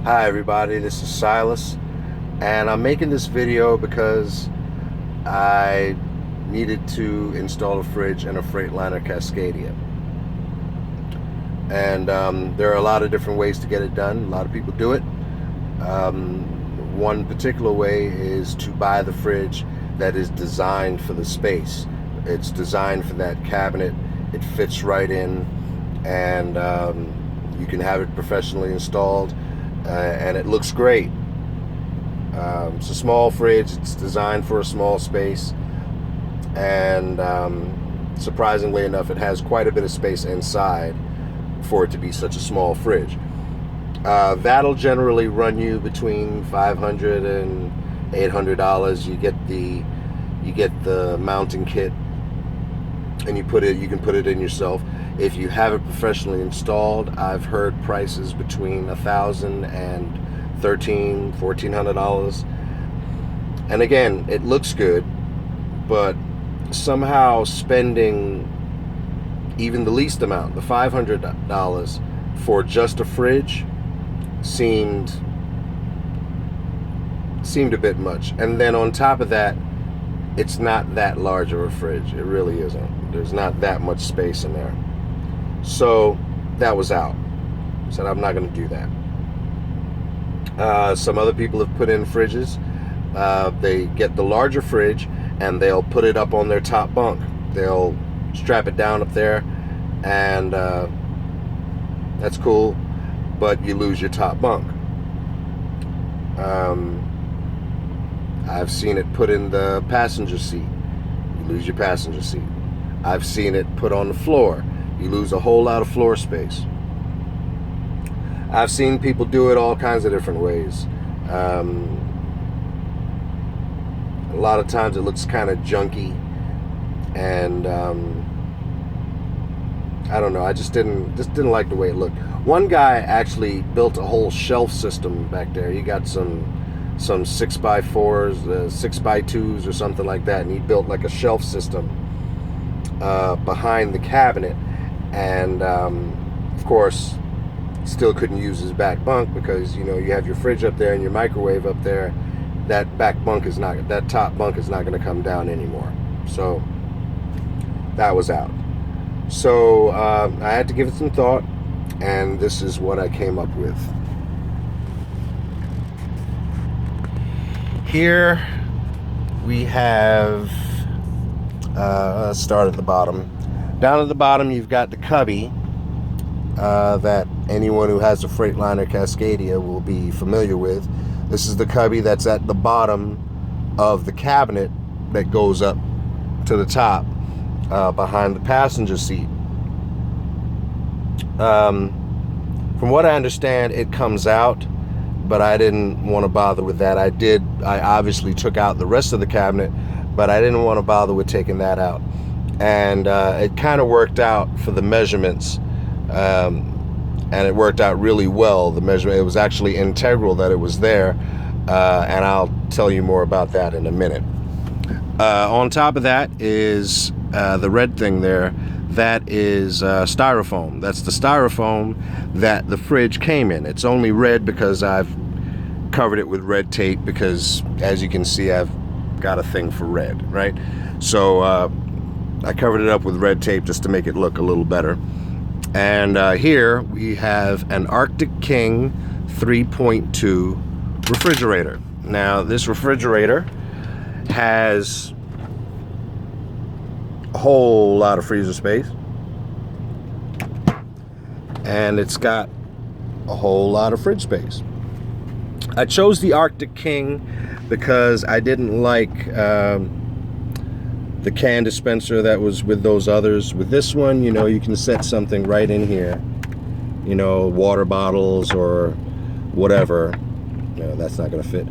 Hi everybody, this is Silas, and I'm making this video because I needed to install a fridge in a Freightliner Cascadia. And there are a lot of different ways to get it done. A lot of people do it. One particular way is to buy the fridge that is designed for the space. It's designed for that cabinet. It fits right in, and you can have it professionally installed. And it looks great. It's a small fridge. It's designed for a small space, and surprisingly enough, it has quite a bit of space inside for it to be such a small fridge. That'll generally run you between $500 and $800. You get the mounting kit, and you can put it in yourself. If you have it professionally installed, I've heard prices between $1,000 and $1,400. And again, it looks good, but somehow spending even the least amount, the $500, for just a fridge seemed a bit much. And then on top of that, it's not that large of a fridge. It really isn't. There's not that much space in there. So that was out. I said, I'm not going to do that. Some other people have put in fridges. They get the larger fridge and they'll put it up on their top bunk. They'll strap it down up there, and that's cool, but you lose your top bunk. I've seen it put in the passenger seat. You lose your passenger seat. I've seen it put on the floor. You lose a whole lot of floor space. I've seen people do it all kinds of different ways. A lot of times it looks kind of junky, and I don't know. I just didn't like the way it looked. One guy actually built a whole shelf system back there. He got some 6x4s, 6x2s, or something like that, and he built like a shelf system behind the cabinet. And of course, still couldn't use his back bunk because you have your fridge up there and your microwave up there. That top bunk is not going to come down anymore. So that was out. So I had to give it some thought, and this is what I came up with. Here we have, let's start at the bottom. Down at the bottom, you've got the cubby that anyone who has a Freightliner Cascadia will be familiar with. This is the cubby that's at the bottom of the cabinet that goes up to the top behind the passenger seat. From what I understand, it comes out, but I didn't want to bother with that. I obviously took out the rest of the cabinet, but I didn't want to bother with taking that out. And it kind of worked out for the measurements, and it worked out really well. The measurement, it was actually integral that it was there, and I'll tell you more about that in a minute. On top of that is the red thing there. That is styrofoam. That's the styrofoam that the fridge came in. It's only red because I've covered it with red tape, because as you can see, I've got a thing for red, right? So I covered it up with red tape just to make it look a little better. And here we have an Arctic King 3.2 refrigerator. Now this refrigerator has a whole lot of freezer space, and it's got a whole lot of fridge space. I chose the Arctic King because I didn't like the can dispenser that was with those others. With this one, you can set something right in here, water bottles or whatever. No, that's not gonna fit,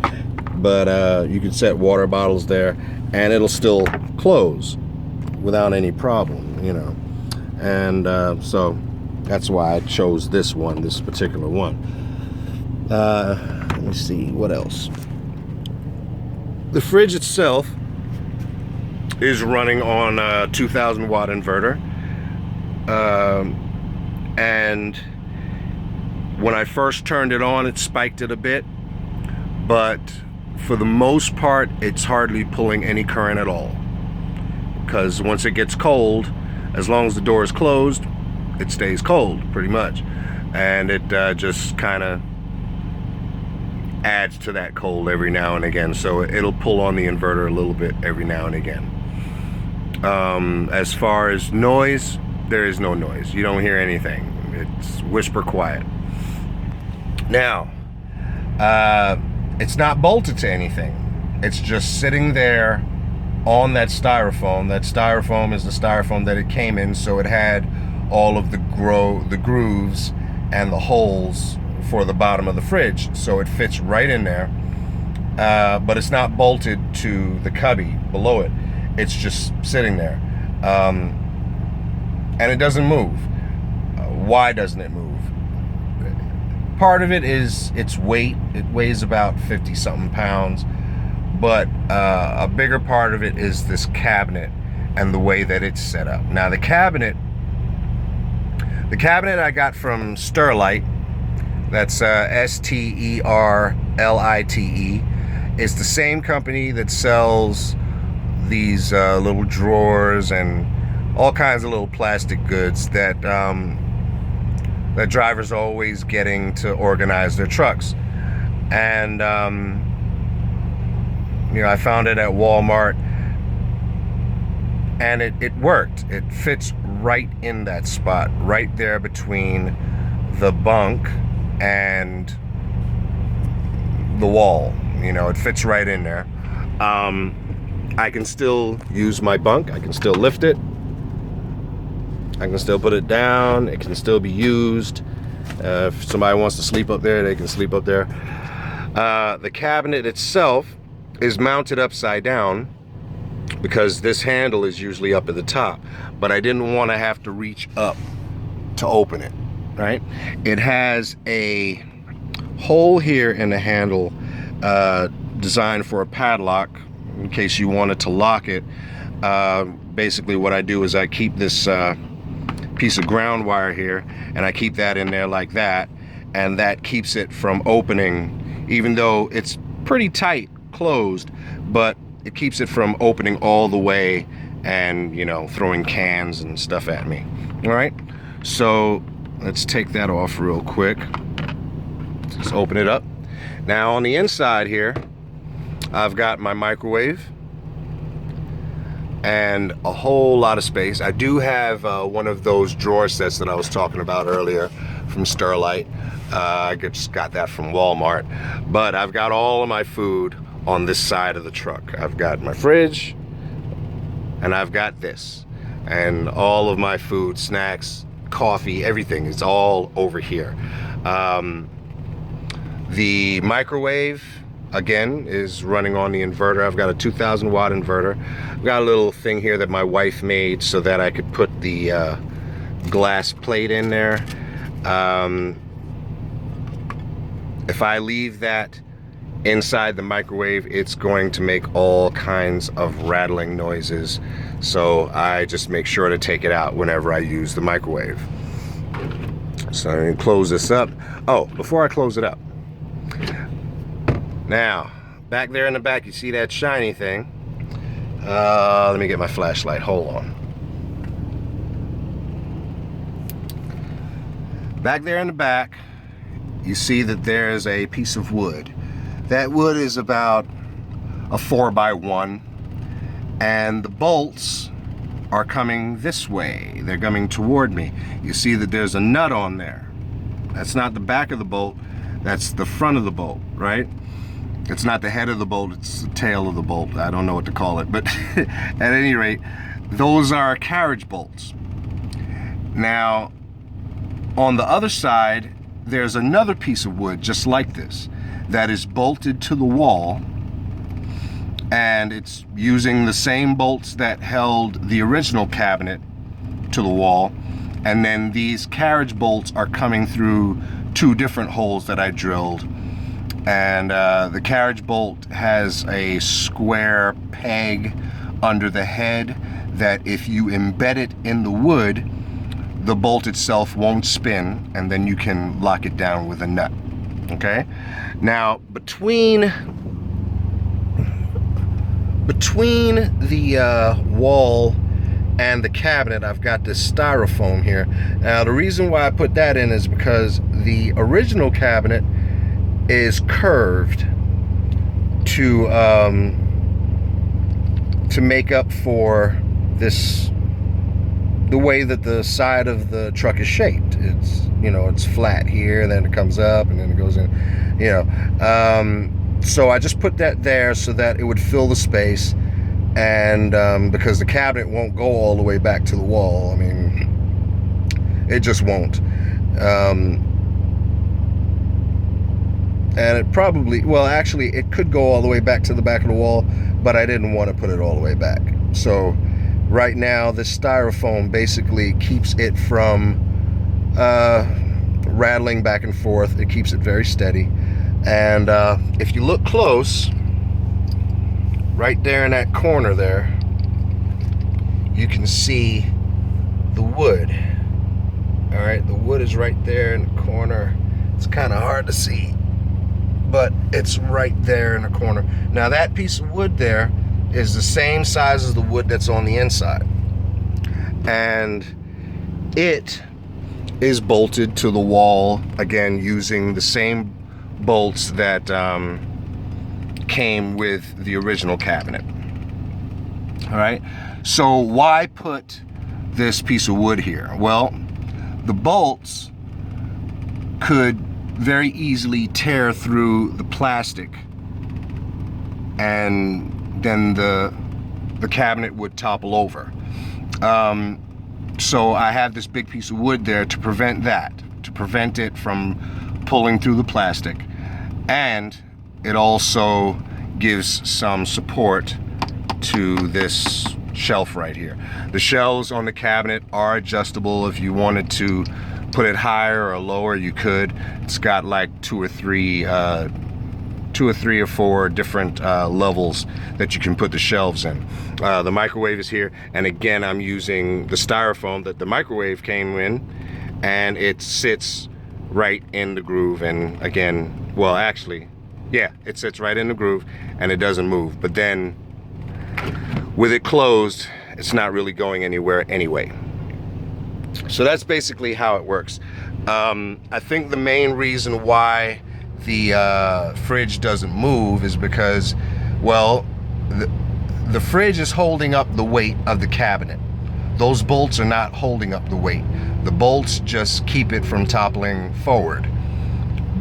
but you can set water bottles there and it'll still close without any problem, and so that's why I chose this particular one. Let me see what else. The fridge itself is running on a 2,000 watt inverter, and When I first turned it on, it spiked it a bit, but for the most part, it's hardly pulling any current at all. Because once it gets cold, as long as the door is closed, it stays cold, pretty much. And it just kind of adds to that cold every now and again. So it'll pull on the inverter a little bit every now and again. As far as noise, there is no noise. You don't hear anything. It's whisper quiet. Now, it's not bolted to anything. It's just sitting there on that styrofoam. That styrofoam is the styrofoam that it came in, so it had all of the grooves and the holes for the bottom of the fridge, so it fits right in there. But it's not bolted to the cubby below it. It's just sitting there, and it doesn't move. Why doesn't it move? Part of it is its weight. It weighs about 50 something pounds, but a bigger part of it is this cabinet and the way that it's set up. Now the cabinet I got from STERILITE. That's STERILITE. It's the same company that sells these little drawers and all kinds of little plastic goods that that drivers are always getting to organize their trucks. And you know, I found it at Walmart, and it worked. It fits right in that spot, right there between the bunk and the wall. You know, it fits right in there. I can still use my bunk. I can still lift it. I can still put it down. It can still be used. If somebody wants to sleep up there, they can sleep up there. The cabinet itself is mounted upside down because this handle is usually up at the top, but I didn't want to have to reach up to open it, right? It has a hole here in the handle designed for a padlock in case you wanted to lock it. Basically what I do is I keep this piece of ground wire here, and I keep that in there like that, and that keeps it from opening, even though it's pretty tight closed, but it keeps it from opening all the way and, you know, throwing cans and stuff at me. All right, so let's take that off real quick. Just open it up. Now on the inside here, I've got my microwave and a whole lot of space. I do have one of those drawer sets that I was talking about earlier from STERILITE. I just got that from Walmart. But I've got all of my food on this side of the truck. I've got my fridge, and I've got this. And all of my food, snacks, coffee, everything is all over here. The microwave, again, is running on the inverter. I've got a 2,000 watt inverter. I've got a little thing here that my wife made so that I could put the glass plate in there. If I leave that inside the microwave, it's going to make all kinds of rattling noises. So I just make sure to take it out whenever I use the microwave. So I'm gonna close this up. Oh, before I close it up, now, back there in the back, you see that shiny thing? Let me get my flashlight, hold on. Back there in the back, you see that there's a piece of wood. That wood is about a 4x1, and the bolts are coming this way. They're coming toward me. You see that there's a nut on there. That's not the back of the bolt, that's the front of the bolt, right? It's not the head of the bolt, it's the tail of the bolt. I don't know what to call it, but at any rate, those are carriage bolts. Now, on the other side, there's another piece of wood just like this that is bolted to the wall, and it's using the same bolts that held the original cabinet to the wall, and then these carriage bolts are coming through two different holes that I drilled. And the carriage bolt has a square peg under the head that if you embed it in the wood, the bolt itself won't spin, and then you can lock it down with a nut. Okay, now between the wall and the cabinet, I've got this styrofoam here. Now the reason why I put that in is because the original cabinet is curved to make up for this, the way that the side of the truck is shaped. It's, you know, it's flat here, then it comes up, and then it goes in, you know. So I just put that there so that it would fill the space, and because the cabinet won't go all the way back to the wall. I mean, it just won't. And it probably, well, actually, it could go all the way back to the back of the wall, but I didn't want to put it all the way back. So right now, this styrofoam basically keeps it from rattling back and forth. It keeps it very steady. And if you look close, right there in that corner there, you can see the wood. All right, the wood is right there in the corner. It's kind of hard to see, but it's right there in the corner. Now that piece of wood there is the same size as the wood that's on the inside, and it is bolted to the wall, again using the same bolts that came with the original cabinet. All right, so why put this piece of wood here? Well, the bolts could very easily tear through the plastic, and then the cabinet would topple over. So I have this big piece of wood there to prevent that, to prevent it from pulling through the plastic. And it also gives some support to this shelf right here. The shelves on the cabinet are adjustable. If you wanted to put it higher or lower, you could. It's got like two or three or four different levels that you can put the shelves in. The microwave is here, and again, I'm using the styrofoam that the microwave came in, and it sits right in the groove. And again, well, actually, yeah, it sits right in the groove and it doesn't move. But then with it closed, it's not really going anywhere anyway. So that's basically how it works. I think the main reason why the fridge doesn't move is because, well, the fridge is holding up the weight of the cabinet. Those bolts are not holding up the weight. The bolts just keep it from toppling forward.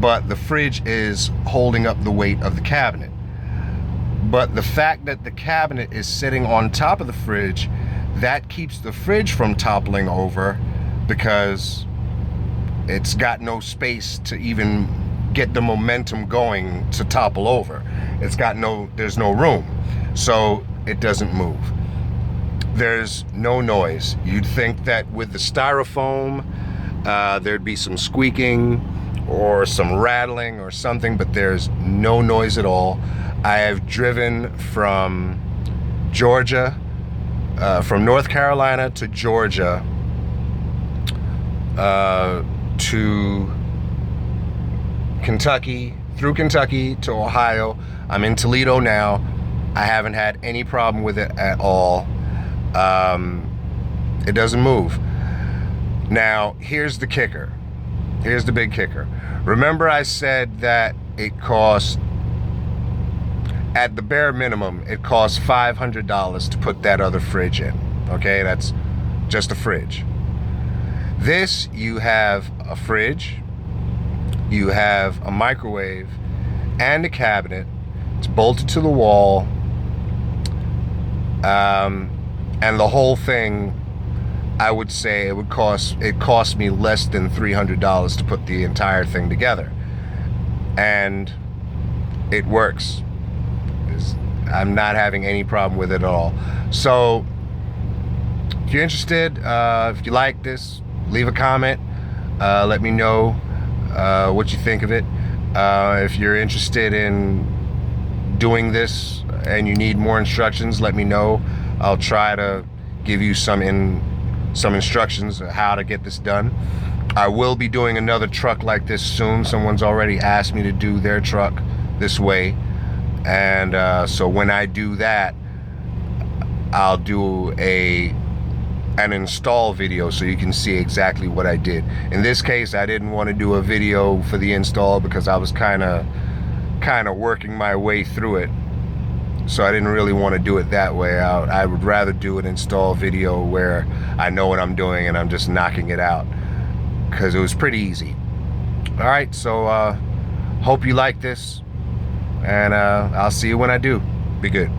But the fridge is holding up the weight of the cabinet. But the fact that the cabinet is sitting on top of the fridge, that keeps the fridge from toppling over, because it's got no space to even get the momentum going to topple over. There's no room, so it doesn't move. There's no noise. You'd think that with the styrofoam, there'd be some squeaking or some rattling or something, but there's no noise at all. I have driven from Georgia, from North Carolina to Georgia, to Kentucky, through Kentucky to Ohio. I'm in Toledo now. I haven't had any problem with it at all. It doesn't move. Now, here's the kicker. Here's the big kicker. Remember I said that it costs, at the bare minimum, it costs $500 to put that other fridge in. Okay, that's just a fridge. This, you have a fridge, you have a microwave, and a cabinet. It's bolted to the wall, and the whole thing, I would say it cost me less than $300 to put the entire thing together, and it works. I'm not having any problem with it at all. So if you're interested, if you like this, leave a comment. Let me know what you think of it. If you're interested in doing this and you need more instructions, let me know. I'll try to give you some some instructions on how to get this done. I will be doing another truck like this soon. Someone's already asked me to do their truck this way, and so when I do that, I'll do an install video so you can see exactly what I did. In this case, I didn't want to do a video for the install because I was kind of working my way through it, so I didn't really want to do it that way. I would rather do an install video where I know what I'm doing and I'm just knocking it out, because it was pretty easy. All right, so hope you like this, and I'll see you when I do. Be good.